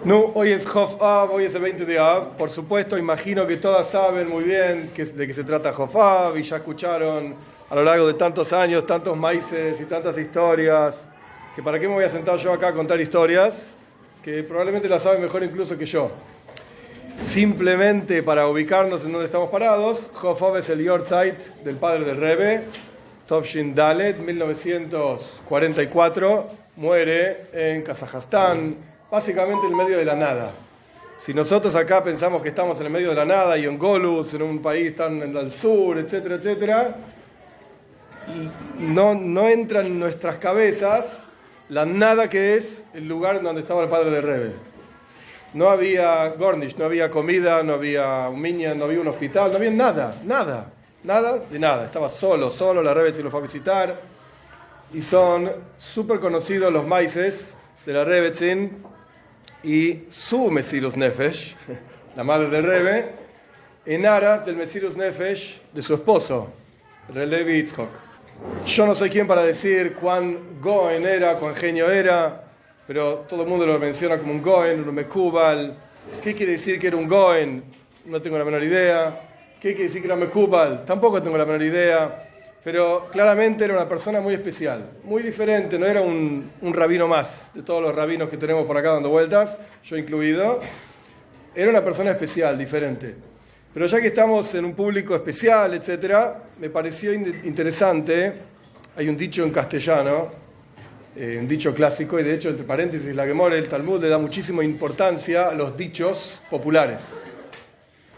No, hoy es Chof Av, hoy es el 20 de Av. Por supuesto, imagino que todas saben muy bien de qué se trata Chof Av y ya escucharon a lo largo de tantos años, tantos maíces y tantas historias, que para qué me voy a sentar yo acá a contar historias, que probablemente las saben mejor incluso que yo. Simplemente para ubicarnos en donde estamos parados, Chof Av es el Yortzeit del padre del Rebbe, Tovshin Dalet, 1944, muere en Kazajstán, básicamente en el medio de la nada. Si nosotros acá pensamos que estamos en el medio de la nada y en Golus, en un país tan al sur, etcétera, etcétera, y no entra en nuestras cabezas la nada que es el lugar donde estaba el padre del Rebbe. No había Gornish, no había comida, no había un minyan, no había un hospital, no había nada de nada. Estaba solo, la Rebbe se lo fue a visitar. Y son súper conocidos los maíces de la Rebbetzin y su Mesirus Nefesh, la madre del Rebbe, en aras del Mesirus Nefesh de su esposo, Relevi Yitzchok. Yo no soy quien para decir cuán Goen era, cuán genio era, pero todo el mundo lo menciona como un Goen, un Mekubal. ¿Qué quiere decir que era un Goen? No tengo la menor idea. ¿Qué quiere decir que era Mekubal? Tampoco tengo la menor idea. Pero claramente era una persona muy especial, muy diferente, no era un rabino más de todos los rabinos que tenemos por acá dando vueltas, yo incluido. Era una persona especial, diferente. Pero ya que estamos en un público especial, etc., me pareció interesante, hay un dicho en castellano, un dicho clásico, y de hecho, entre paréntesis, la Gemara del Talmud le da muchísima importancia a los dichos populares.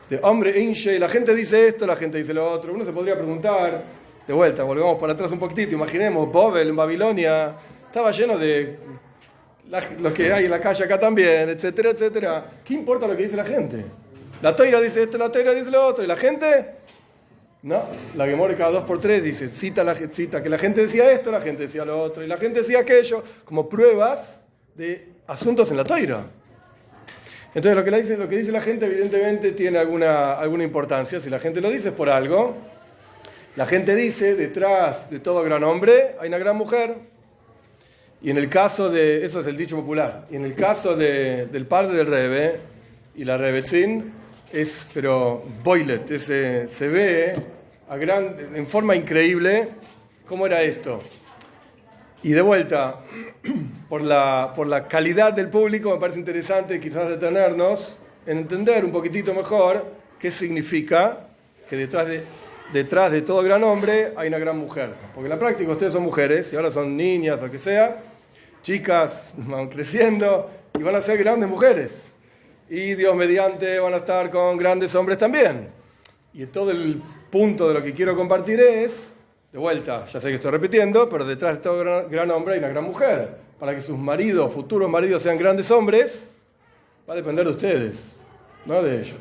De hombre, Inche, la gente dice esto, la gente dice lo otro. Uno se podría preguntar, de vuelta, volvamos para atrás un poquitito, imaginemos, Babel en Babilonia estaba lleno de lo que hay en la calle acá también, etcétera, etcétera. ¿Qué importa lo que dice la gente? La Toira dice esto, la Toira dice lo otro, ¿y la gente? No, la Gemara cada 2x3 dice, cita que la gente decía esto, la gente decía lo otro, y la gente decía aquello, como pruebas de asuntos en la Toira. Entonces lo que dice la gente evidentemente tiene alguna importancia. Si la gente lo dice es por algo. La gente dice, detrás de todo gran hombre hay una gran mujer. Y en el caso de, eso es el dicho popular, y en el caso del padre del Rebbe y la Rebbetzin, pero boilet, se ve en forma increíble cómo era esto. Y de vuelta, por la calidad del público, me parece interesante quizás detenernos en entender un poquitito mejor qué significa que detrás de todo gran hombre hay una gran mujer. Porque en la práctica ustedes son mujeres, y ahora son niñas o lo que sea, chicas, van creciendo y van a ser grandes mujeres. Y Dios mediante van a estar con grandes hombres también. Y todo el punto de lo que quiero compartir es, de vuelta, ya sé que estoy repitiendo, pero detrás de todo gran hombre hay una gran mujer. Para que sus maridos, futuros maridos, sean grandes hombres, va a depender de ustedes, no de ellos.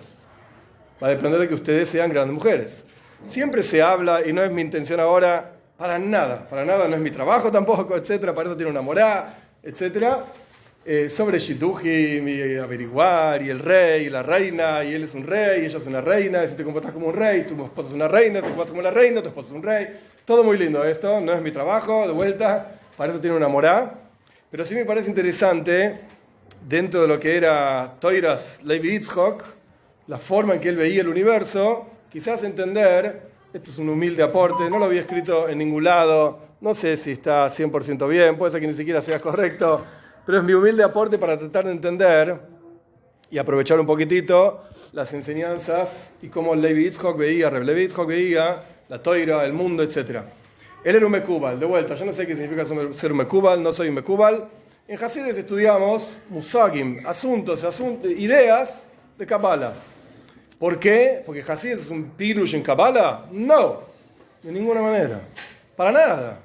Va a depender de que ustedes sean grandes mujeres. Siempre se habla, y no es mi intención ahora, para nada, no es mi trabajo tampoco, etcétera, para eso tiene una morá, etcétera, sobre Shidduchim y averiguar, y el rey y la reina, y él es un rey, y ella es una reina, y si te comportas como un rey, tu esposa es una reina, si te comportas como la reina, tu esposo es un rey. Todo muy lindo esto, no es mi trabajo, de vuelta, para eso tiene una morá, pero sí me parece interesante, dentro de lo que era Toiras Levi Yitzchok, la forma en que él veía el universo, quizás entender, esto es un humilde aporte, no lo había escrito en ningún lado, no sé si está 100% bien, puede ser que ni siquiera sea correcto, pero es mi humilde aporte para tratar de entender y aprovechar un poquitito las enseñanzas y cómo Levi Yitzchok veía, Reb Levi Yitzchok veía la Toira, el mundo, etc. Él era un Mekubal, de vuelta, yo no sé qué significa ser un Mekubal, no soy un Mekubal. En Hasides estudiamos Musagim, ideas de Kabbalah. ¿Por qué? ¿Porque Hasid es un pirush en Kabbalah? No, de ninguna manera. Para nada.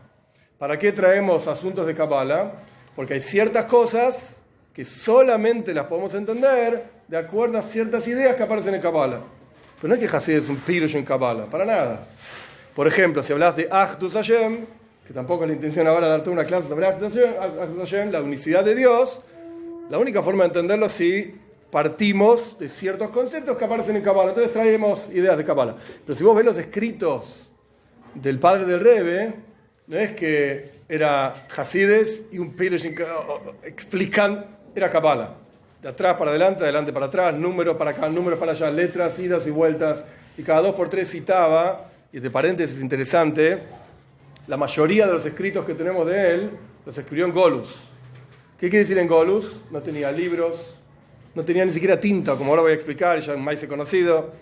¿Para qué traemos asuntos de Kabbalah? Porque hay ciertas cosas que solamente las podemos entender de acuerdo a ciertas ideas que aparecen en Kabbalah. Pero no es que Hasid es un pirush en Kabbalah, para nada. Por ejemplo, si hablas de Achdus Hashem, que tampoco es la intención ahora de darte una clase sobre Achdus Hashem, la unicidad de Dios, la única forma de entenderlo es si partimos de ciertos conceptos que aparecen en Kabbalah. Entonces traemos ideas de Kabbalah. Pero si vos ves los escritos del padre del Rebbe, no es que era Hasides y un Pirush explicando, era Kabbalah. de atrás para adelante, adelante para atrás, números para acá, números para allá, letras, idas y vueltas, y cada 2 por 3 citaba, y este paréntesis interesante, la mayoría de los escritos que tenemos de él los escribió en Golus. ¿Qué quiere decir en Golus? No tenía libros, no tenía ni siquiera tinta, como ahora voy a explicar, ya un maíz conocido,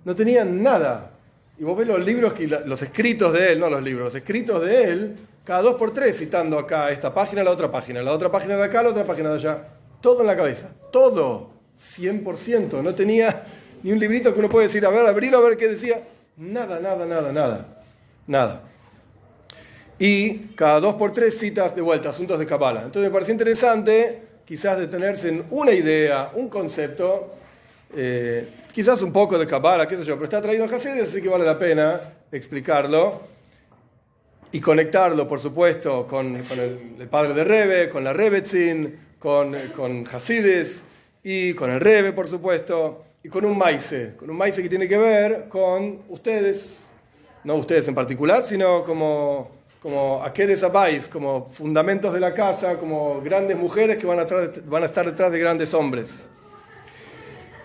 no tenía nada. Y vos ves los libros, los escritos de él, no los libros, los escritos de él, cada 2 por 3 citando acá esta página, la otra página de acá, la otra página de allá. Todo en la cabeza, todo, 100%. No tenía ni un librito que uno puede decir, a ver, abrilo a ver qué decía. Nada. Y cada 2 por 3 citas de vuelta, asuntos de Kabbalah. Entonces me pareció interesante quizás detenerse en una idea, un concepto, quizás un poco de Kabbalah, qué sé yo, pero está traído en Hasidus, así que vale la pena explicarlo y conectarlo, por supuesto, con el padre de Rebbe, con la Rebbetzin, con Hasidus y con el Rebbe, por supuesto, y con un maise que tiene que ver con ustedes, no ustedes en particular, sino como Akeres Abais, como fundamentos de la casa, como grandes mujeres que van a estar detrás de grandes hombres.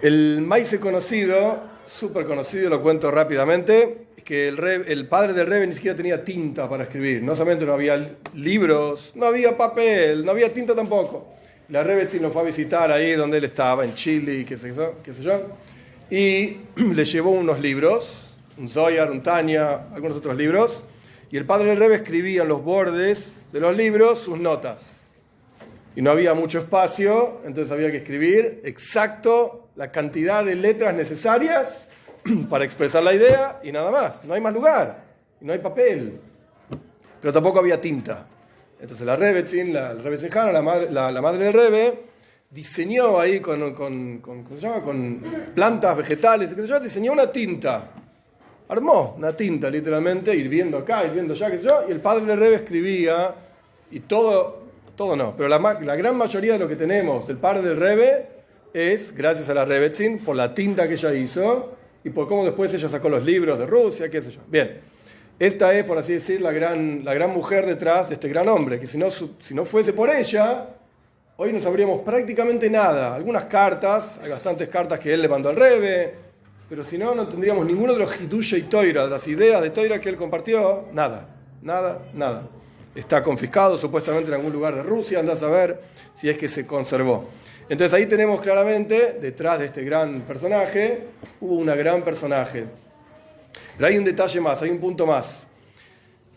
El maíz conocido, súper conocido, lo cuento rápidamente, que el padre del Rebbe ni siquiera tenía tinta para escribir. No solamente no había libros, no había papel, no había tinta tampoco. La Rebbetzin lo fue a visitar ahí donde él estaba, en Chile y qué sé yo, y le llevó unos libros, un Zohar, un Tanya, algunos otros libros, y el padre del Rebbe escribía en los bordes de los libros sus notas. Y no había mucho espacio, entonces había que escribir exacto la cantidad de letras necesarias para expresar la idea y nada más. No hay más lugar, no hay papel, pero tampoco había tinta. Entonces la Rebbetzin, la Rebbetzin Hana, la madre del Rebbe, diseñó ahí con plantas, vegetales, diseñó una tinta. Armó una tinta, literalmente, hirviendo acá, hirviendo allá, qué sé yo, y el padre del Rebbe escribía, y todo no, pero la gran mayoría de lo que tenemos del padre del Rebbe es gracias a la Rebbetzin, por la tinta que ella hizo, y por cómo después ella sacó los libros de Rusia, qué sé yo. Bien, esta es, por así decir, la gran mujer detrás de este gran hombre, que si no fuese por ella, hoy no sabríamos prácticamente nada. Algunas cartas, hay bastantes cartas que él le mandó al Rebbe, pero si no, no tendríamos ninguno de los Hidush y Toira, de las ideas de Toira que él compartió, nada. Está confiscado supuestamente en algún lugar de Rusia, anda a saber si es que se conservó. Entonces ahí tenemos claramente, detrás de este gran personaje, hubo una gran personaje. Pero hay un detalle más, hay un punto más.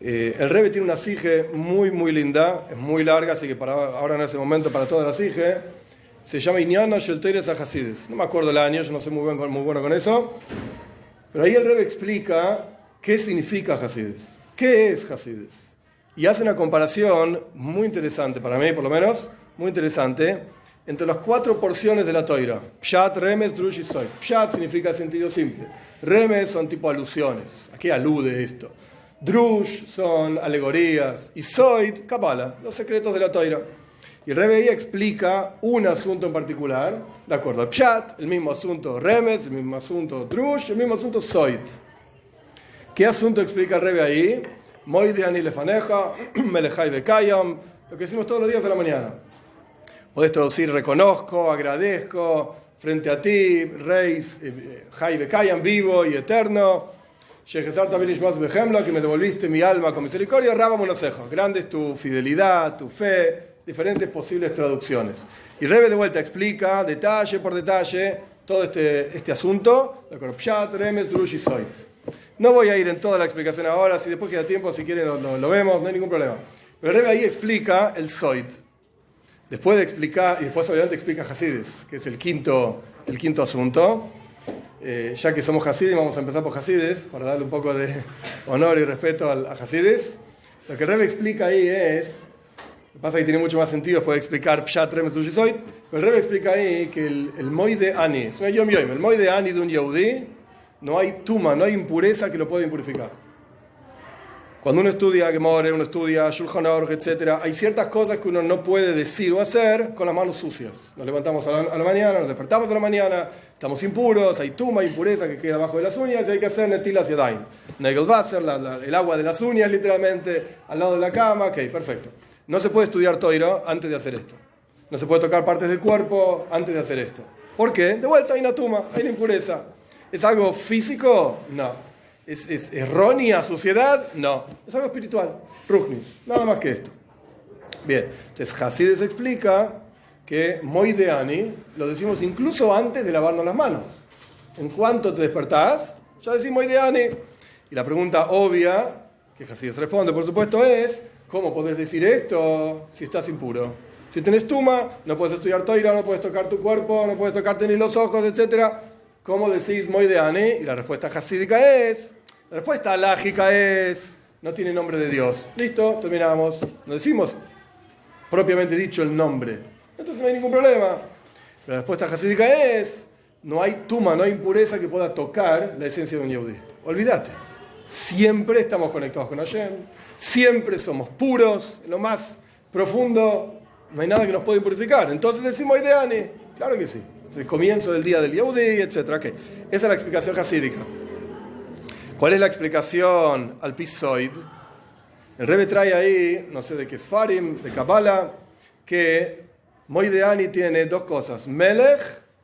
El Rebbe tiene una sige muy, muy linda, es muy larga, así que ahora no es el momento para toda la sige. Se llama Inyana Shel Toires HaChasidus. No me acuerdo el año, yo no soy muy bueno con eso. Pero ahí el Rebbe explica qué significa Hasidus, qué es Hasidus. Y hace una comparación muy interesante, para mí por lo menos, muy interesante, entre las 4 porciones de la Toira. Pshat, Remes, Drush y Soid. Pshat significa sentido simple. Remes son tipo alusiones. ¿A qué alude esto? Drush son alegorías. Y Soid, Kabbalah, los secretos de la Toira. Y el Rebbe ahí explica un asunto en particular, de acuerdo al Pshat, el mismo asunto Remes, el mismo asunto Drush, el mismo asunto Soid. ¿Qué asunto explica el Rebbe ahí? Moide ani lefaneja, melechai bekayam, lo que decimos todos los días a la mañana. Podés traducir reconozco, agradezco, frente a ti, reis, Jai bekayam, vivo y eterno. Shehezarta benishmas behemla, que me devolviste mi alma con misericordia, Rabba monosejo. Grande es tu fidelidad, tu fe, diferentes posibles traducciones. Y Rebbe de vuelta explica detalle por detalle todo este asunto, Pshat, Remes, Drush y Soid. No voy a ir en toda la explicación ahora, si después queda tiempo, si quieren lo vemos, no hay ningún problema. Pero Rebbe ahí explica el Soid. Después de explicar, y después obviamente explica Hasidus, que es el quinto asunto. Ya que somos Hasidim, vamos a empezar por Hasidus, para darle un poco de honor y respeto a Hasidus. Lo que Rebbe explica ahí es, lo que pasa es que tiene mucho más sentido, puede explicar Pshat, Remes, Drush y Soid, pero Rebbe explica ahí que el Moide Ani, es una Yom Yom, el Moide Ani de un Yehudí, no hay tuma, no hay impureza que lo pueda impurificar. Cuando uno estudia Gemore, uno estudia Shulchan Aruch, etc., hay ciertas cosas que uno no puede decir o hacer con las manos sucias. Nos levantamos a la mañana, nos despertamos a la mañana, estamos impuros, hay tuma, impureza que queda abajo de las uñas y hay que hacer netilas yadayim. Negelwasser, el agua de las uñas literalmente, al lado de la cama, ok, perfecto. No se puede estudiar Toira antes de hacer esto. No se puede tocar partes del cuerpo antes de hacer esto. ¿Por qué? De vuelta, hay una tuma, hay una impureza. ¿Es algo físico? No. ¿Es errónea suciedad? No. Es algo espiritual. Ruchnis. Nada más que esto. Bien. Entonces, Hasides explica que Moideani lo decimos incluso antes de lavarnos las manos. En cuanto te despertás, ya decís Moideani. Y la pregunta obvia, que Hasides responde, por supuesto, es: ¿cómo podés decir esto si estás impuro? Si tenés tuma, no puedes estudiar toira, no puedes tocar tu cuerpo, no puedes tocarte ni los ojos, etc. ¿Cómo decís Moideani? Y la respuesta hasídica es, la respuesta alágica es, no tiene nombre de Dios. Listo, terminamos. No decimos propiamente dicho el nombre. Entonces no hay ningún problema. La respuesta hasídica es, no hay tuma, no hay impureza que pueda tocar la esencia de un yehudí. Olvídate. Siempre estamos conectados con Hashem. Siempre somos puros, en lo más profundo. No hay nada que nos pueda impurificar. Entonces decimos Moideani. Claro que sí. Es el comienzo del día del Yehudí, etc. Okay. Esa es la explicación hasídica. ¿Cuál es la explicación al Pisoid? El Rebbe trae ahí, no sé de qué Sfarim, de Kabbalah, que Moideani tiene dos cosas: Melech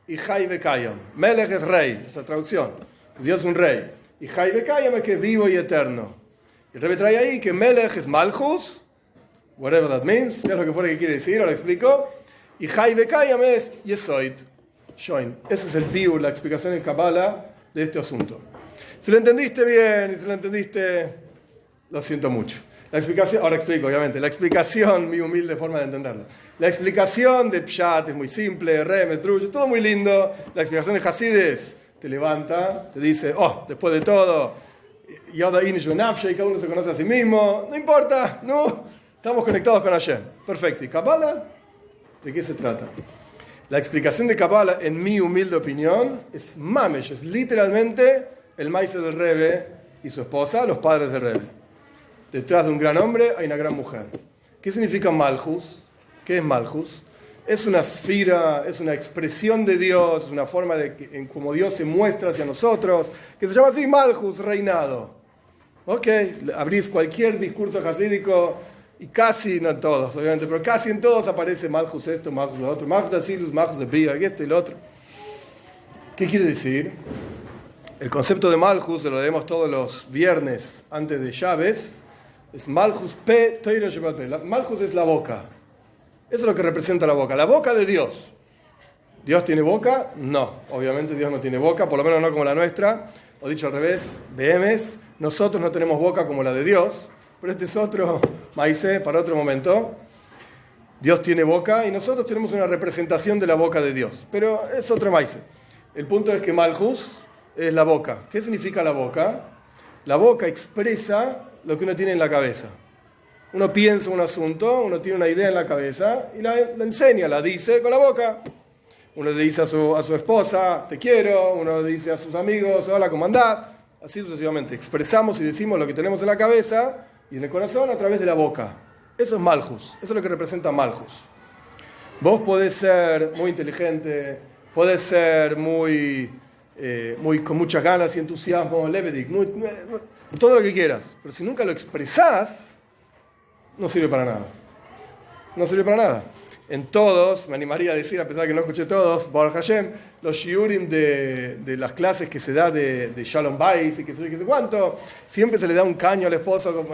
y Chai Vekayam. Melech es rey, esa traducción. Dios es un rey. Y Chai Vekayam es que es vivo y eterno. El Rebbe trae ahí que Melech es Malchus, whatever that means, ¿qué es lo que fuera que quiere decir? Ahora explico. Y Chai Vekayam es Yesoid, Shoin. Ese es el biur, la explicación en Kabbalah de este asunto. Si lo entendiste bien y si lo entendiste, lo siento mucho. La explicación, ahora explico, obviamente. La explicación, mi humilde forma de entenderlo. La explicación de Pshat es muy simple, Remes, Drush, todo muy lindo. La explicación de Hasides te levanta, te dice, oh, después de todo, Yoda Inish Benafshe, y cada uno se conoce a sí mismo. No importa, no. Estamos conectados con Hashem. Perfecto. ¿Y Kabbalah? ¿De qué se trata? La explicación de Kabbalah, en mi humilde opinión, es mamesh, es literalmente el maíz del Rebbe y su esposa, los padres del Rebbe. Detrás de un gran hombre hay una gran mujer. ¿Qué significa Malchus? ¿Qué es Malchus? Es una esfera, es una expresión de Dios, es una forma en cómo Dios se muestra hacia nosotros, que se llama así Malchus, reinado. Ok, abrís cualquier discurso hasídico y casi, no en todos, obviamente, pero casi en todos aparece Malchus esto, Malchus lo otro, Malchus de Asilus, Malchus de Bia, esto y lo otro. ¿Qué quiere decir? El concepto de Malchus, lo leemos todos los viernes antes de Llaves, es Malchus P. Teira Shebat P. Malchus es la boca. Eso es lo que representa la boca de Dios. ¿Dios tiene boca? No, obviamente Dios no tiene boca, por lo menos no como la nuestra. O dicho al revés, BMs, nosotros no tenemos boca como la de Dios, pero este es otro maíz para otro momento. Dios tiene boca y nosotros tenemos una representación de la boca de Dios, pero es otro maíz. El punto es que Malchus es la boca. ¿Qué significa la boca? La boca expresa lo que uno tiene en la cabeza. Uno piensa un asunto, uno tiene una idea en la cabeza y la enseña, la dice con la boca. Uno le dice a su esposa, te quiero. Uno le dice a sus amigos, hola, ¿cómo andás? Así sucesivamente. Expresamos y decimos lo que tenemos en la cabeza y en el corazón a través de la boca. Eso es Malchus. Eso es lo que representa Malchus. Vos podés ser muy inteligente, podés ser muy con muchas ganas y entusiasmo, lebedik, todo lo que quieras. Pero si nunca lo expresás, no sirve para nada. No sirve para nada. En todos, me animaría a decir, a pesar de que no escuché todos, Baruch Hashem, los shiurim de las clases que se da de Shalom Bayis y que sé cuánto, siempre se le da un caño al esposo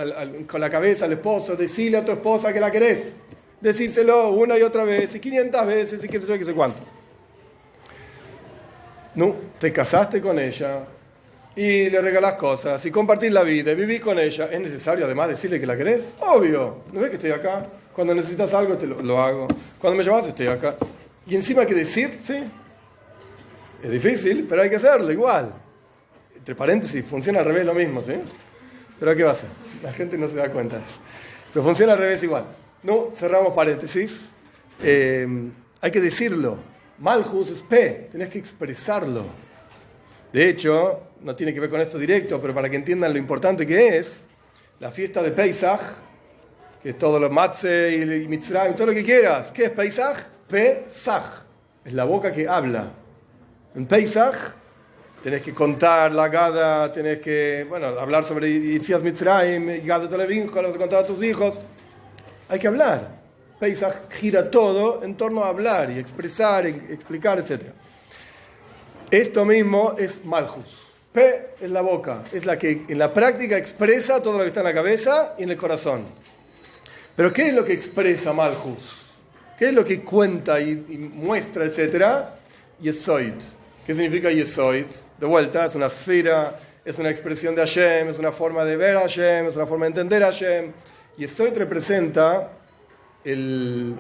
con la cabeza al esposo, decirle a tu esposa que la querés. Decírselo una y otra vez, y 500 veces, y qué sé yo, qué sé cuánto. No, te casaste con ella y le regalás cosas y compartís la vida y vivís con ella. ¿Es necesario además decirle que la querés? Obvio. ¿No ves que estoy acá? Cuando necesitas algo lo hago. Cuando me llamas estoy acá. Y encima hay que decir, sí. Es difícil, pero hay que hacerlo igual. Entre paréntesis, funciona al revés lo mismo, ¿sí? Pero ¿qué va a hacer? La gente no se da cuenta de eso. Pero funciona al revés igual. No, cerramos paréntesis. Hay que decirlo. Malchus es P, tenés que expresarlo. De hecho, no tiene que ver con esto directo, pero para que entiendan lo importante que es, la fiesta de Pesach, que es todo lo matzeh y mitzrayim, todo lo que quieras. ¿Qué es Pesach? Pesach. Es la boca que habla. En Pesach tenés que contar la Gada, tenés que, hablar sobre Yitzias Mitzrayim, Gada Televin, lo vas a contar a tus hijos. Hay que hablar. Pesach gira todo en torno a hablar y expresar, explicar, etc. Esto mismo es Malchus. P es la boca, es la que en la práctica expresa todo lo que está en la cabeza y en el corazón. Pero ¿qué es lo que expresa Malchus? ¿Qué es lo que cuenta y muestra, etcétera? Yesoid. ¿Qué significa Yesoid? De vuelta, es una esfera, es una expresión de Hashem, es una forma de ver a Hashem, es una forma de entender a Hashem. Yesoid representa el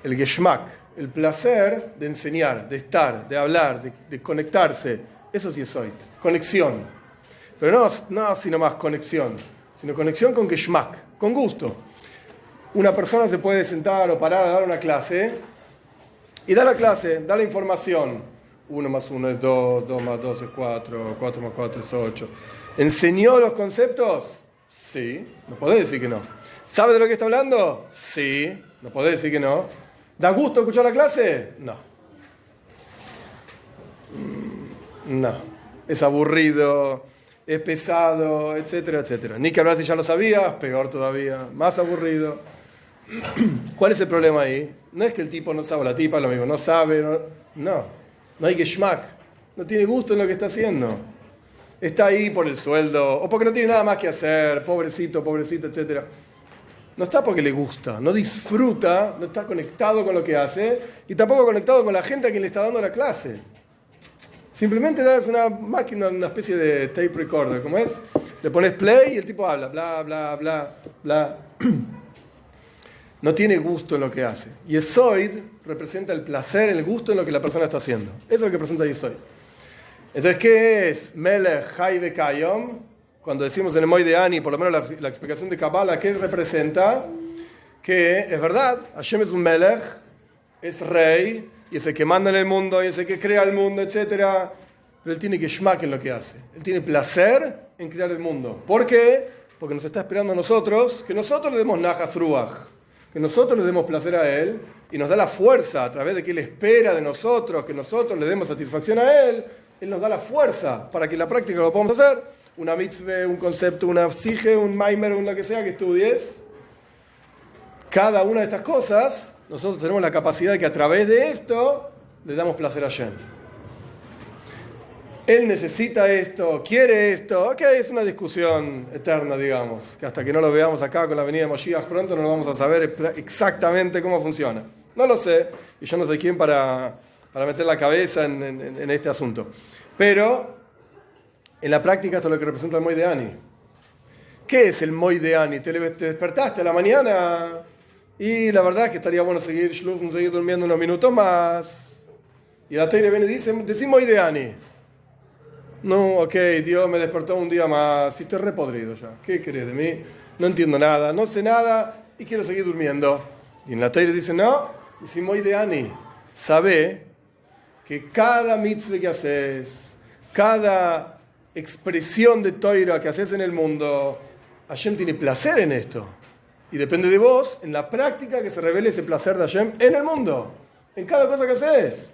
Geschmack, el placer de enseñar, de estar, de hablar, de conectarse. Eso es Yesoid, conexión. Pero no así nomás conexión, sino conexión con Geschmack, con gusto. Una persona se puede sentar o parar a dar una clase y da la clase, da la información. 1 más 1 es 2, 2 más 2 es 4, 4 más 4 es 8. ¿Enseñó los conceptos? Sí, no podés decir que no. ¿Sabe de lo que está hablando? Sí, no podés decir que no. ¿Da gusto escuchar la clase? No. No. Es aburrido, es pesado, etcétera, etcétera. Ni que hablar si ya lo sabías, peor todavía, más aburrido. ¿Cuál es el problema ahí? No es que el tipo no sabe, la tipa lo mismo, no sabe, no hay geschmack, no tiene gusto en lo que está haciendo. Está ahí por el sueldo, o porque no tiene nada más que hacer, pobrecito, pobrecita, etc. No está porque le gusta, no disfruta, no está conectado con lo que hace, y tampoco conectado con la gente a quien le está dando la clase. Simplemente das una máquina, una especie de tape recorder, ¿cómo es? Le pones play y el tipo habla, bla, bla, bla, bla. No tiene gusto en lo que hace. Yesoid representa el placer, el gusto en lo que la persona está haciendo. Eso es lo que representa Yesoid. Entonces, ¿qué es Melech Chai Vekayom? Cuando decimos en el Moed Ani, por lo menos la explicación de Kabbalah, ¿qué representa? Que es verdad, Hashem es un Melech, es rey, y es el que manda en el mundo, y es el que crea el mundo, etc. Pero él tiene Geschmack en lo que hace. Él tiene placer en crear el mundo. ¿Por qué? Porque nos está esperando a nosotros, que nosotros le demos Nachas Ruach, que nosotros le demos placer a él, y nos da la fuerza a través de que él espera de nosotros, que nosotros le demos satisfacción a él. Él nos da la fuerza para que en la práctica lo podamos hacer. Una mitzvah, un concepto, una sige, un maimer, un lo que sea que estudies. Cada una de estas cosas, nosotros tenemos la capacidad de que a través de esto le damos placer a Hashem. Él necesita esto, quiere esto. Ok, es una discusión eterna, digamos, que hasta que no lo veamos acá con la venida de Moshiach pronto no lo vamos a saber exactamente cómo funciona. No lo sé, y yo no soy quien para meter la cabeza en este asunto. Pero, en la práctica esto es lo que representa el Moed Ani. ¿Qué es el Moed Ani? Te despertaste a la mañana y la verdad es que estaría bueno seguir durmiendo unos minutos más. Y la Teire viene y dice, decí Moed Ani. No, ok, Dios me despertó un día más y estoy repodrido ya. ¿Qué querés de mí? No entiendo nada, no sé nada y quiero seguir durmiendo. Y en la Teire dice, no, decí Moed Ani. Sabe que cada mitzvah que haces, cada expresión de Toira que haces en el mundo, Hashem tiene placer en esto. Y depende de vos, en la práctica, que se revele ese placer de Hashem en el mundo, en cada cosa que haces.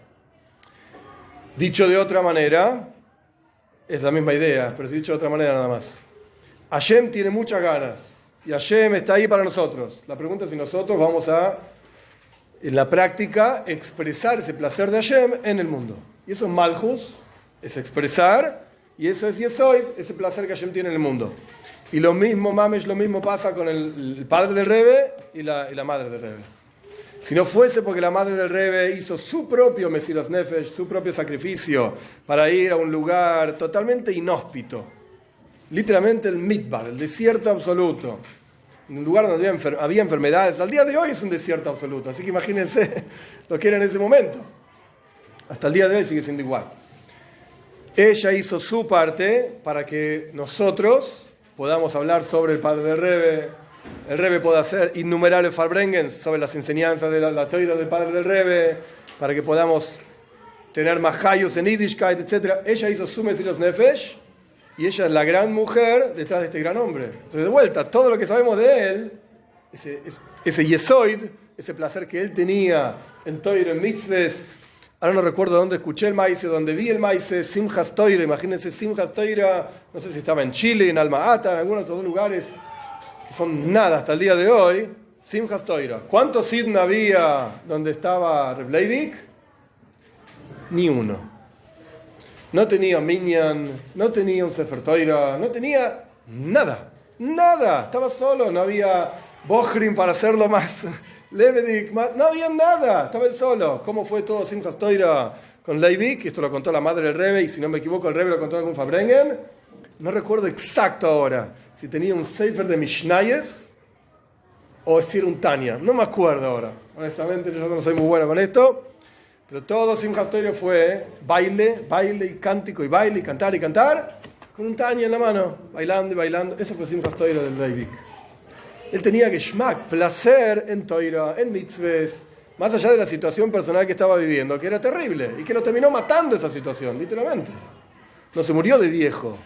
Dicho de otra manera, es la misma idea, pero dicho de otra manera nada más. Hashem tiene muchas ganas y Hashem está ahí para nosotros. La pregunta es si nosotros vamos a, en la práctica, expresar ese placer de Hashem en el mundo. Y eso es Malchus, es expresar, y eso es Yesoid, ese placer que Hashem tiene en el mundo. Y lo mismo, Mamesh, lo mismo pasa con el padre del Rebbe y la madre del Rebbe. Si no fuese porque la madre del Rebbe hizo su propio Mesiras Nefesh, su propio sacrificio, para ir a un lugar totalmente inhóspito, literalmente el Midbar, el desierto absoluto, en un lugar donde había enfermedades. Al día de hoy es un desierto absoluto, así que imagínense lo que era en ese momento. Hasta el día de hoy sigue siendo igual. Ella hizo su parte para que nosotros podamos hablar sobre el padre del Rebbe. El Rebbe puede hacer innumerables Farbrengens sobre las enseñanzas de la Toira del padre del Rebbe, para que podamos tener más hayos en Yiddishkeit, etc. Ella hizo su Mesiras Nefesh, y ella es la gran mujer detrás de este gran hombre. Entonces, de vuelta, todo lo que sabemos de él, ese Yesoid, ese placer que él tenía en Toira, en mitzvahs. Ahora no recuerdo dónde escuché el maíz, dónde vi el maíz, Simchas Toira. Imagínense Simchas Toira, no sé si estaba en Chile, en Alma Ata, en algunos otros lugares que son nada hasta el día de hoy. Simchas Toira. ¿Cuántos Sidn había donde estaba Reb Leivik? Ni uno. No tenía Minyan, no tenía un Sefer Toira, no tenía nada. Nada. Estaba solo, no había Bochrim para hacerlo más. Levedik, no había nada. Estaba él solo. ¿Cómo fue todo Simchas Toira con Leivik? Esto lo contó la madre del Rebbe, y si no me equivoco, el Rebbe lo contó en algún Fabrengen. No recuerdo exacto ahora si tenía un Sefer de Mishnayes o si era un Tanya. No me acuerdo ahora. Honestamente, yo no soy muy bueno con esto. Pero todo Simchas Toira fue baile y cántico y baile y cantar con un Tanya en la mano, bailando y bailando. Eso fue Simchas Toira del Leivik. Él tenía Geschmack, placer en Toira, en mitzvahs, más allá de la situación personal que estaba viviendo, que era terrible y que lo terminó matando esa situación, literalmente. No se murió de viejo,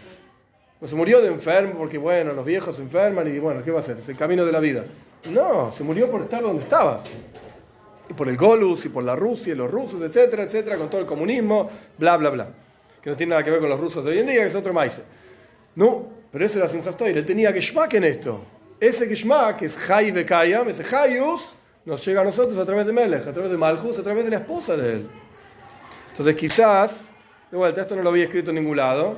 no se murió de enfermo, porque bueno, los viejos se enferman y bueno, ¿qué va a hacer? Es el camino de la vida. No, se murió por estar donde estaba. Y por el Golus, y por la Rusia, y los rusos, etcétera, etcétera, con todo el comunismo, bla, bla, bla. Que no tiene nada que ver con los rusos de hoy en día, que es otro maíz. No, pero eso era Simchas Toira. Él tenía Geschmack en esto. Ese Geschmack, que es Jai Bekayam, ese Jaius, nos llega a nosotros a través de Melech, a través de Malchus, a través de la esposa de él. Entonces quizás, de vuelta, esto no lo había escrito en ningún lado,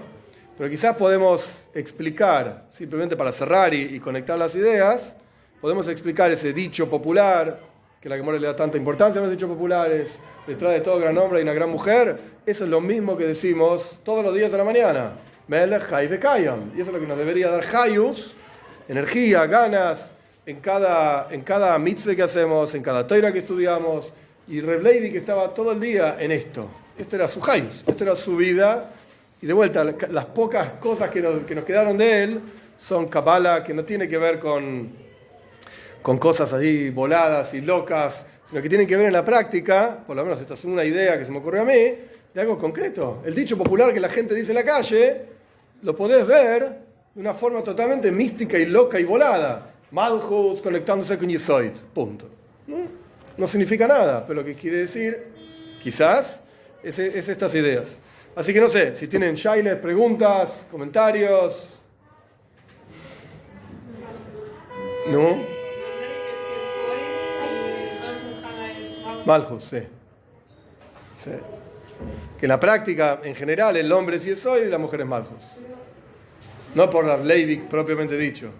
pero quizás podemos explicar, simplemente para cerrar y conectar las ideas, podemos explicar ese dicho popular, que la Gemara le da tanta importancia a los dichos populares, detrás de todo gran hombre hay una gran mujer. Eso es lo mismo que decimos todos los días de la mañana. Melech Jai Bekayam. Y eso es lo que nos debería dar Jaius, energía, ganas, en cada mitzvah que hacemos, en cada toira que estudiamos. Y Reb Leivik estaba todo el día en esto. Este era su Jaius, esta era su vida. Y de vuelta, las pocas cosas que nos quedaron de él son Kabbalah, que no tiene que ver con cosas así voladas y locas, sino que tienen que ver en la práctica, por lo menos esta es una idea que se me ocurrió a mí, de algo concreto. El dicho popular que la gente dice en la calle, lo podés ver de una forma totalmente mística y loca y volada. Malchus conectándose con Yesoid. Punto. No significa nada, pero lo que quiere decir, quizás, es estas ideas. Así que no sé, si tienen shailes, preguntas, comentarios. ¿No? Malchus, sí. Que en la práctica, en general, el hombre sí es Soy y la mujer es Malchus. No por la Leivik propiamente dicho.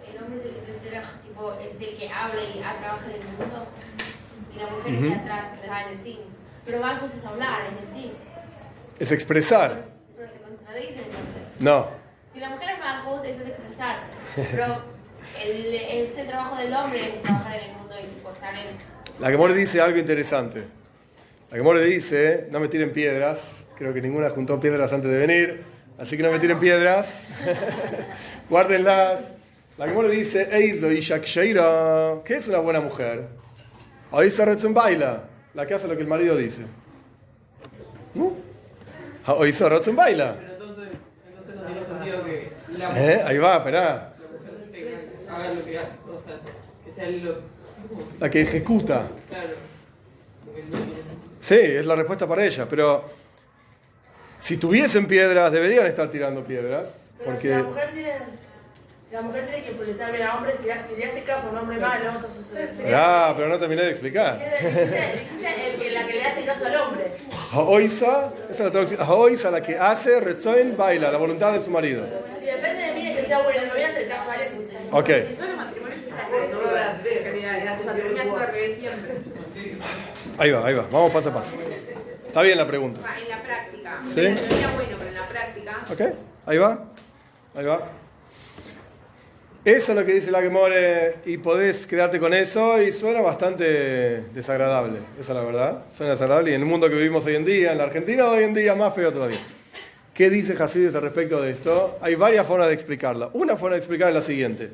El hombre es el que habla y trabaja en el mundo, y la mujer está atrás, behind the scenes. Pero Malchus es hablar, es decir. Es expresar. Pero se contradice entonces. No. Si la mujer es Malchus, eso es expresar. Pero es el trabajo del hombre es trabajar en el mundo y estar en... La Gemara dice algo interesante. La Gemara dice, no me tiren piedras. Creo que ninguna juntó piedras antes de venir, así que no me tiren piedras. Guárdenlas. La Gemara dice, Eizo Ishak Sheira, ¿qué es una buena mujer? Oisa Retzon Baila, la que hace lo que el marido dice. ¿No? Oisa Retzon Baila. Pero entonces no tiene sentido que la Ahí va, esperá. haga lo que haga, o sea, que sea lo... La que ejecuta. Claro. Porque no tiene sentido. Sí, es la respuesta para ella, pero si tuviesen piedras, deberían estar tirando piedras, porque... Si la mujer tiene que influenciar bien a hombres, si le hace caso a un hombre malo, entonces... pero no terminé de explicar. Dijiste la que le hace caso al hombre. Haoisa, esa es la traducción. Haoisa, la que hace, Retzoin, baila, la voluntad de su marido. Si depende de mí de que sea bueno, no voy a hacer caso a él. Ok. Ahí va, vamos paso a paso. Está bien la pregunta. En la práctica. ¿Sí? En la teoría, bueno, pero en la práctica. Ok, ahí va. Eso es lo que dice la Gemara y podés quedarte con eso y suena bastante desagradable, esa es la verdad. Suena desagradable y en el mundo que vivimos hoy en día, en la Argentina de hoy en día, más feo todavía. ¿Qué dice Hasidus al respecto de esto? Hay varias formas de explicarla. Una forma de explicar es la siguiente.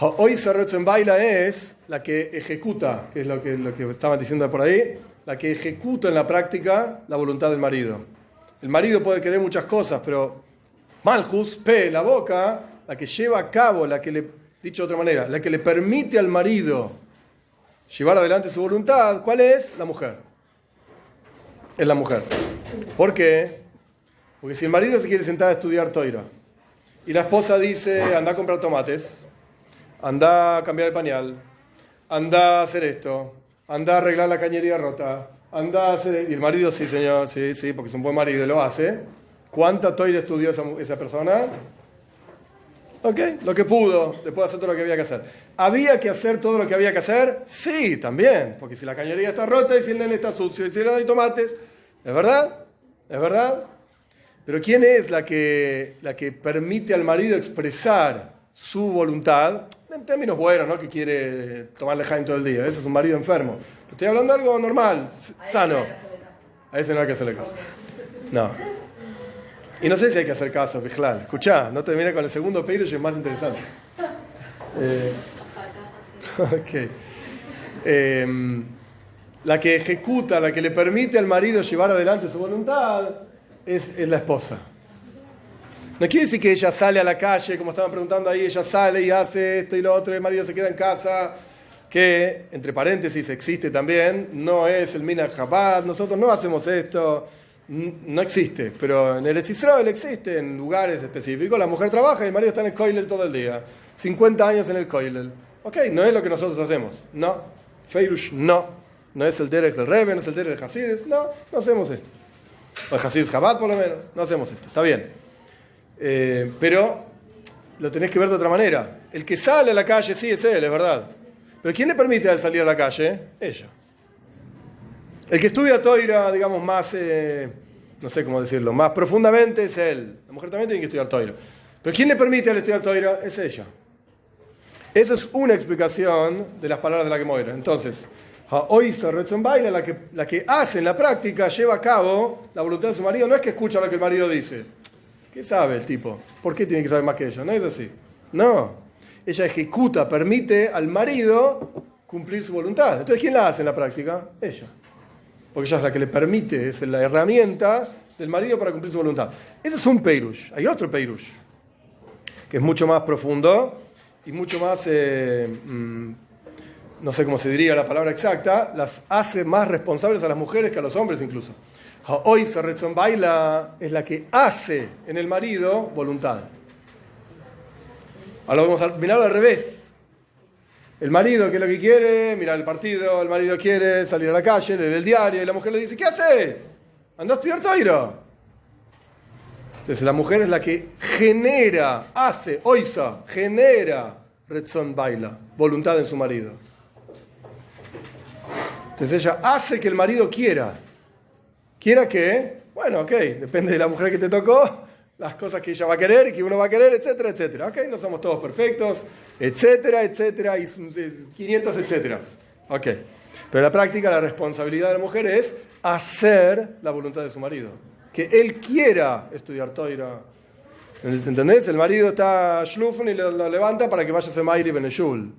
Hoy Sarrotzen Baila es la que ejecuta, que es lo que estaban diciendo por ahí, la que ejecuta en la práctica la voluntad del marido. El marido puede querer muchas cosas, pero Malchus, P, la boca, la que lleva a cabo, dicho de otra manera, la que le permite al marido llevar adelante su voluntad, ¿cuál es? La mujer. Es la mujer. ¿Por qué? Porque si el marido se quiere sentar a estudiar Toira y la esposa dice, anda a comprar tomates, anda a cambiar el pañal, anda a hacer esto, anda a arreglar la cañería rota, anda a hacer... Y el marido, sí señor, sí, porque es un buen marido y lo hace. ¿Cuánta toira estudió esa persona? Ok, lo que pudo, después de hacer todo lo que había que hacer. ¿Había que hacer todo lo que había que hacer? Sí, también, porque si la cañería está rota y si el nene está sucio y si le doy tomates, ¿es verdad? ¿Es verdad? Pero ¿quién es la que permite al marido expresar su voluntad? En términos buenos, ¿no? Que quiere tomar lejaim todo el día. Ese es un marido enfermo. Estoy hablando de algo normal, sano. A ese no hay que hacerle caso. No. Y no sé si hay que hacer caso, Bijlal. Escuchá, no termina con el segundo Peirush, es más interesante. Ok. La que ejecuta, la que le permite al marido llevar adelante su voluntad, es la esposa. No quiere decir que ella sale a la calle, como estaban preguntando ahí, ella sale y hace esto y lo otro, y el marido se queda en casa, que, entre paréntesis, existe también, no es el Minhag Chabad, nosotros no hacemos esto. No existe, pero en el Eretz Israel existe, en lugares específicos. La mujer trabaja y el marido está en el koilel todo el día. 50 años en el koilel. Ok, no es lo que nosotros hacemos. No. Feirush, no. No es el derech del Rebbe, no es el derech de Hasides. No hacemos esto. O el Hasides Chabad, por lo menos. No hacemos esto. Está bien. Pero lo tenés que ver de otra manera. El que sale a la calle, sí, es él, es verdad. Pero ¿quién le permite a él salir a la calle? Ella. El que estudia Toira, digamos, más, no sé cómo decirlo, más profundamente es él. La mujer también tiene que estudiar Toira. Pero ¿quién le permite al estudiar Toira? Es ella. Esa es una explicación de las palabras de la Gemara. Entonces, Ha'oisa Retzon Baila, la que hace en la práctica, lleva a cabo la voluntad de su marido, no es que escucha lo que el marido dice. ¿Qué sabe el tipo? ¿Por qué tiene que saber más que ella? No es así. No. Ella ejecuta, permite al marido cumplir su voluntad. Entonces, ¿quién la hace en la práctica? Ella. Porque ella es la que le permite, es la herramienta del marido para cumplir su voluntad. Ese es un Peirush. Hay otro Peirush, que es mucho más profundo y mucho más, no sé cómo se diría la palabra exacta, las hace más responsables a las mujeres que a los hombres incluso. Hoy Retzon Baila es la que hace en el marido voluntad. Ahora vamos a mirarlo al revés. El marido, ¿qué es lo que quiere? Mirar el partido, el marido quiere salir a la calle, leer el diario, y la mujer le dice, ¿qué haces? ¿Andás a estudiar Toira? Entonces la mujer es la que genera, hace, oisa, genera Retzon Baila, voluntad en su marido. Entonces ella hace que el marido quiera. ¿Quiera qué? Bueno, ok, depende de la mujer que te tocó, las cosas que ella va a querer y que uno va a querer, etcétera, etcétera. Ok, no somos todos perfectos, etcétera, etcétera, y 500 etcéteras. Ok, pero en la práctica la responsabilidad de la mujer es hacer la voluntad de su marido. Que él quiera estudiar Toira. ¿Entendés? El marido está shlufen y lo levanta para que vaya a hacer Ma'ariv en el shul.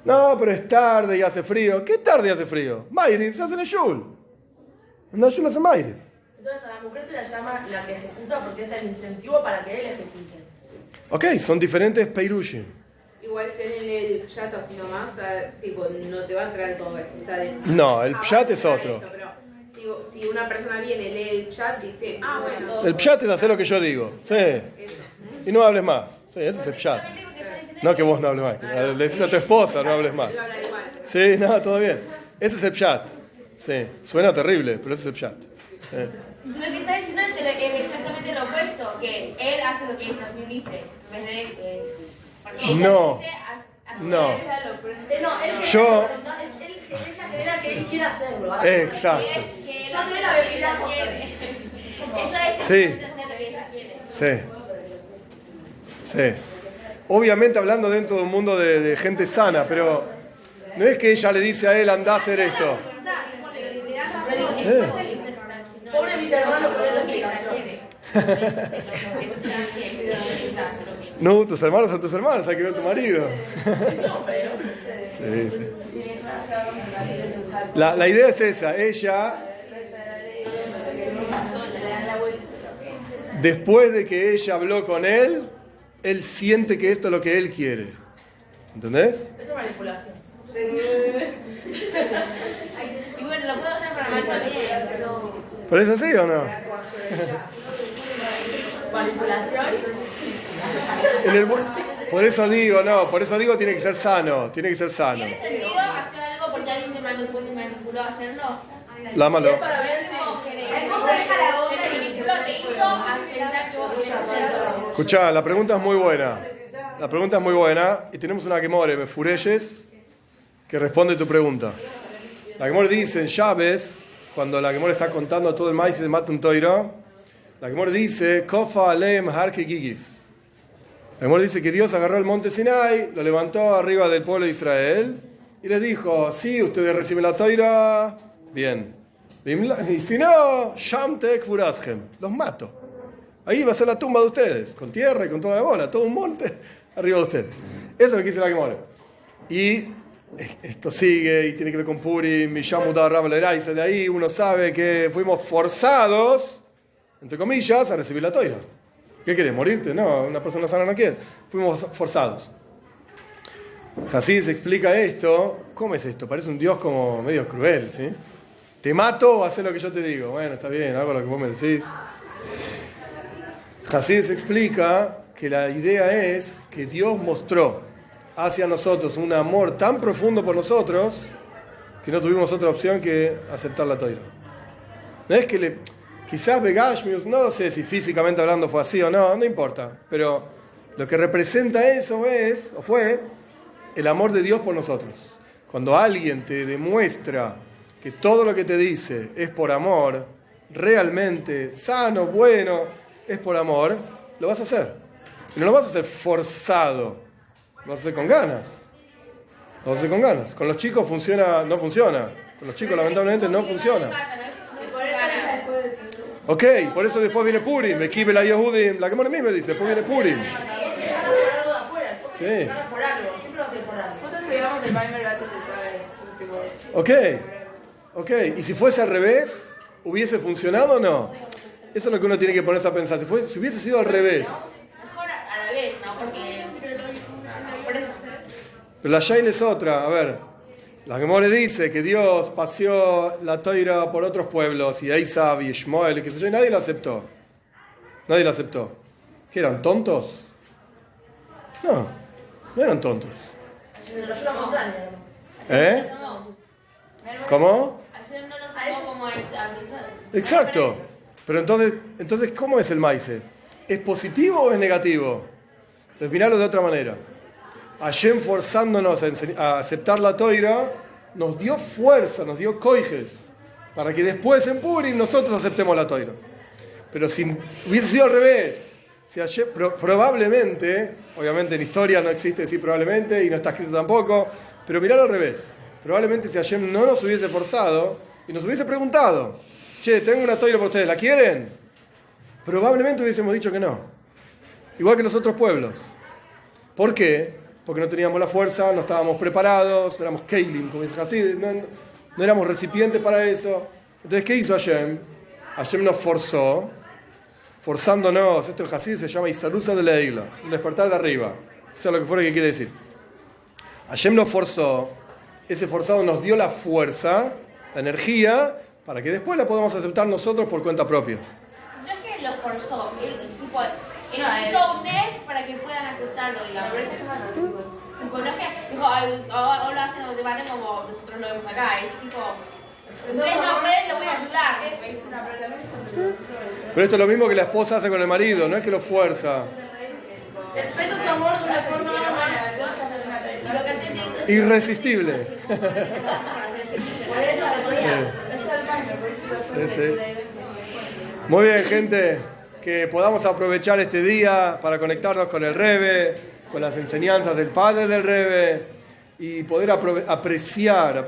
No, pero es tarde y hace frío. ¿Qué tarde y hace frío? Ma'ariv se hace en el shul. En el shul hace Ma'ariv. Entonces a la mujer se la llama la que ejecuta porque es el incentivo para que él ejecute. Ok, son diferentes Peirushim. Igual si él lee el pshat así nomás, o sea, tipo, no te va a entrar todo esto. O sea, No, el pshat es otro. Esto, pero si una persona viene, lee el chat, dice, bueno. El pshat es hacer lo que yo digo. Sí. Y no hables más. Sí, ese es el pshat. No que vos no hables más. Le decís a tu esposa, no hables más. Sí, no, todo bien. Ese es el pshat. Sí, suena terrible, pero ese es el pshat. Lo que está diciendo es exactamente lo opuesto, que él hace lo que ella dice, en vez de porque ella No. dice No. Ella genera que él quiera hacerlo. Exacto. que él hace lo que ella quiere. Eso es Sí. hacer lo que ella quiere. Sí. Obviamente hablando dentro de un mundo de gente sana, pero no es que ella le dice a él, anda a hacer esto. Pobre mis hermanos por esa explicación. No, tus hermanos son tus hermanos, hay que ver a tu marido. Sí. La idea es esa, ella, después de que ella habló con él, él siente que esto es lo que él quiere. ¿Entendés? Eso es manipulación. Y bueno, lo puedo hacer para mal también. ¿Pero es así o no? Manipulación. Por eso digo, tiene que ser sano, tiene que ser sano. ¿Tiene sentido hacer algo porque alguien te manipuló a hacerlo? Lámalo. El manipuló te hizo a pensar que vos querés hacerlo. Escuchá, la pregunta es muy buena. La pregunta es muy buena y tenemos una Gemore, Mefureyes, que responde tu pregunta. La Gemore dice en Chávez, cuando la Gemore está contando todo el maíz de Matan Toiro, la Gemore dice, Kofa Aleem Harke Gigis. La Gemore dice que Dios agarró el monte Sinai, lo levantó arriba del pueblo de Israel y les dijo, sí, ustedes reciben la Toira, bien. Y si no, Shamtek Furashem, los mato. Ahí va a ser la tumba de ustedes, con tierra y con toda la bola, todo un monte arriba de ustedes. Eso es lo que dice la Gemore. Y esto sigue y tiene que ver con Purim, y Shamudah Rabbaleraisa. De ahí uno sabe que fuimos forzados, entre comillas, a recibir la Toira. ¿Qué querés? ¿Morirte? No, una persona sana no quiere. Fuimos forzados. Hasid explica esto. ¿Cómo es esto? Parece un Dios como medio cruel, ¿sí? Te mato o haces lo que yo te digo. Bueno, está bien, hago lo que vos me decís. Hasid explica que la idea es que Dios mostró hacia nosotros un amor tan profundo por nosotros que no tuvimos otra opción que aceptar la Toira. No es que quizás Begashmius, no sé si físicamente hablando fue así o no, no importa, pero lo que representa eso fue el amor de Dios por nosotros. Cuando alguien te demuestra que todo lo que te dice es por amor, realmente sano, bueno, es por amor, lo vas a hacer. Y no lo vas a hacer forzado, lo vas a hacer con ganas. Lo vas a hacer con ganas. Con los chicos no funciona. Con los chicos lamentablemente no funciona. Ok, por eso después viene Purim. Equipe la Yehudim. La que más me dice, después viene Purim. Sí. Ok. ¿Y si fuese al revés? ¿Hubiese funcionado o no? Eso es lo que uno tiene que ponerse a pensar. Si hubiese sido al revés. Mejor a la vez, ¿no? Porque... Por eso... Pero la Shaila es otra. A ver, la Gemore dice que Dios paseó la Toira por otros pueblos, y Eisab y Ishmael, y qué sé yo, y nadie la aceptó. Nadie la aceptó. ¿Qué eran, tontos? No eran tontos. ¿Eh? ¿Cómo? Ayer no nos sabemos cómo es avisar. Exacto. Pero entonces, ¿cómo es el maíz? ¿Es positivo o es negativo? Entonces, miralo de otra manera. Hashem forzándonos a aceptar la Toira, nos dio fuerza, nos dio coijes, para que después en Purim nosotros aceptemos la Toira. Pero si hubiese sido al revés, si Hashem, probablemente, obviamente en historia no existe decir probablemente y no está escrito tampoco, pero miralo al revés. Probablemente si Hashem no nos hubiese forzado y nos hubiese preguntado, che, tengo una Toira para ustedes, ¿la quieren? Probablemente hubiésemos dicho que no. Igual que los otros pueblos. ¿Por qué? Porque no teníamos la fuerza, no estábamos preparados, no éramos Keilim, como dice Hasid, no éramos recipientes para eso. Entonces, ¿qué hizo Hashem? Hashem nos forzándonos. Esto en Hasid se llama Isalusa de la Igla, un despertar de arriba. Eso es lo que fuera que quiere decir. Hashem nos forzó, ese forzado nos dio la fuerza, la energía, para que después la podamos aceptar nosotros por cuenta propia. No es que lo forzó, él hizo un test para que puedan aceptarlo, digamos. Tipo, no es que dijo, ahora hacen los debates como nosotros lo vemos acá, es tipo, ustedes no pueden, te voy a ayudar. Pero esto es lo mismo que la esposa hace con el marido, no es que lo fuerza. Se expresa su amor de una forma más Irresistible. Sí. Muy bien, gente. Que podamos aprovechar este día para conectarnos con el Rebbe, con las enseñanzas del padre del Rebbe, y poder apreciar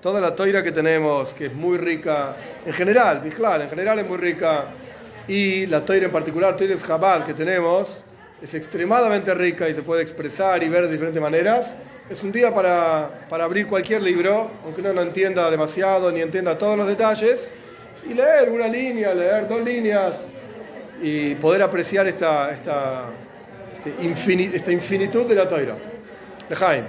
toda la toira que tenemos, que es muy rica en general, es muy rica, y la toira en particular, toira es Chabad, que tenemos, es extremadamente rica y se puede expresar y ver de diferentes maneras. Es un día para abrir cualquier libro, aunque uno no entienda demasiado ni entienda todos los detalles, y leer una línea, leer 2 líneas, y poder apreciar esta infinitud de la Toira. Lejaim.